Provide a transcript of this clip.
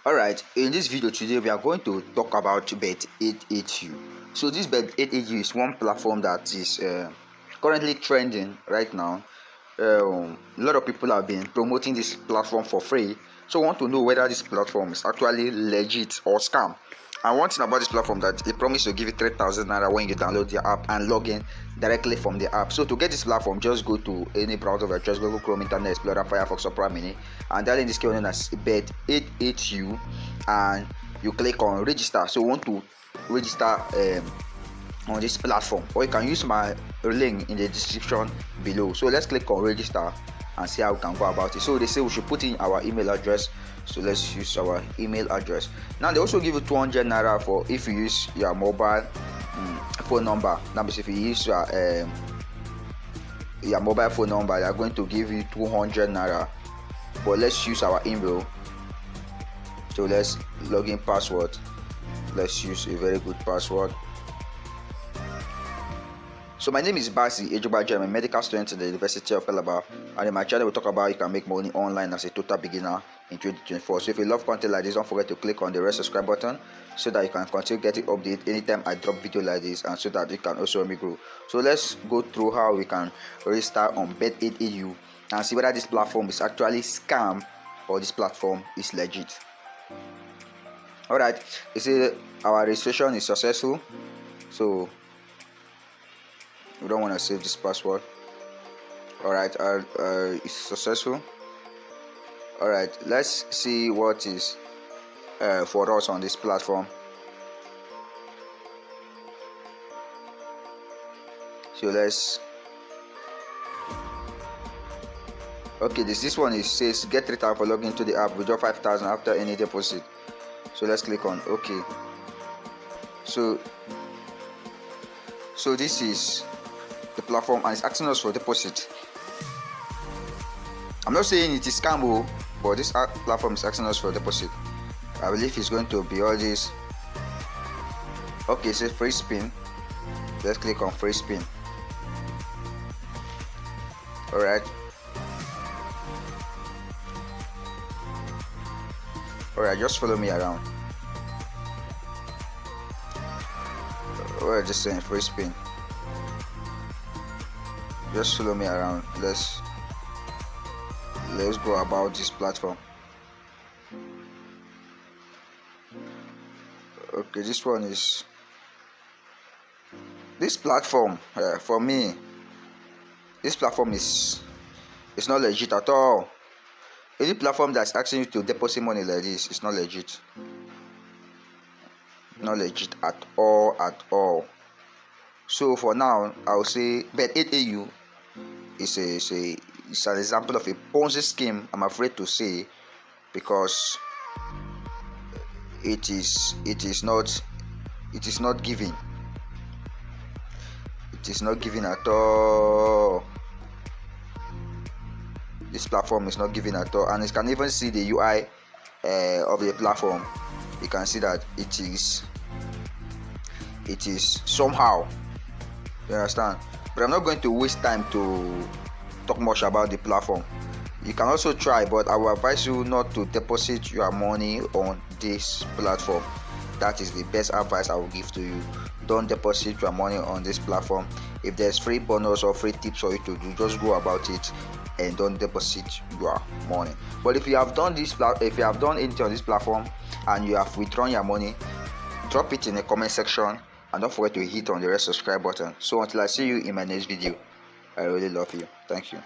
Alright, in this video today we are going to talk about Bet88u. So this Bet88u is one platform that is currently trending right now. A lot of people have been promoting this platform for free, so I want to know whether this platform is actually legit or scam. And one thing about this platform that they promise to give you 3,000 naira when you download the app and log in directly from the app. So to get this platform, just go to any browser of your choice, Google Chrome, Internet Explorer, Firefox, Opera Mini, and dial in this key known as Bet88u, and you click on register. So you want to register on this platform, or you can use my link in the description below. So let's click on register and see how we can go about it. So they say we should put in our email address, so let's use our email address. Now they also give you 200 naira for if you use your mobile phone number. Now if you use your mobile phone number, they are going to give you 200 naira, but let's use our email. So let's log in password. Let's use a very good password. So my name is Basi Ejubaji. I'm a medical student at the University of Calabar, and in my channel we talk about how you can make money online as a total beginner in 2024. So if you love content like this, don't forget to click on the red subscribe button so that you can continue getting updates anytime I drop video like this, and so that you can also help me grow. So let's go through how we can register on Bet88u and see whether this platform is actually scam or this platform is legit. Alright, you see our registration is successful, so we don't want to save this password. Alright, it's successful. Alright, let's see what is for us on this platform. So let's this one is says get 3,000 for login to the app, withdraw 5,000 after any deposit. So let's click on OK. So this is the platform, and it's asking us for deposit. I'm not saying it is scam, but this platform is asking us for deposit. I believe it's going to be all this. Okay, it says free spin. Let's click on free spin. Alright, just follow me around. We're just saying free spin. Just follow me around. Let's go about this platform. Okay, this one is this platform. For me, this platform is not legit at all. Any platform that's asking you to deposit money like this is not legit. Not legit at all. So for now, I will say Bet88u is an example of a Ponzi scheme, I'm afraid to say, because it is not giving. It is not giving at all. This platform is not giving at all, and you can even see the UI of the platform. You can see that it is somehow. You understand? But I'm not going to waste time to talk much about the platform. You can also try, but I will advise you not to deposit your money on this platform. That is the best advice I will give to you. Don't deposit your money on this platform. If there's free bonus or free tips for you to do, just go about it and don't deposit your money. But if you have done anything on this platform and you have withdrawn your money, drop it in the comment section, and don't forget to hit on the red subscribe button. So until I see you in my next video, I really love you. Thank you.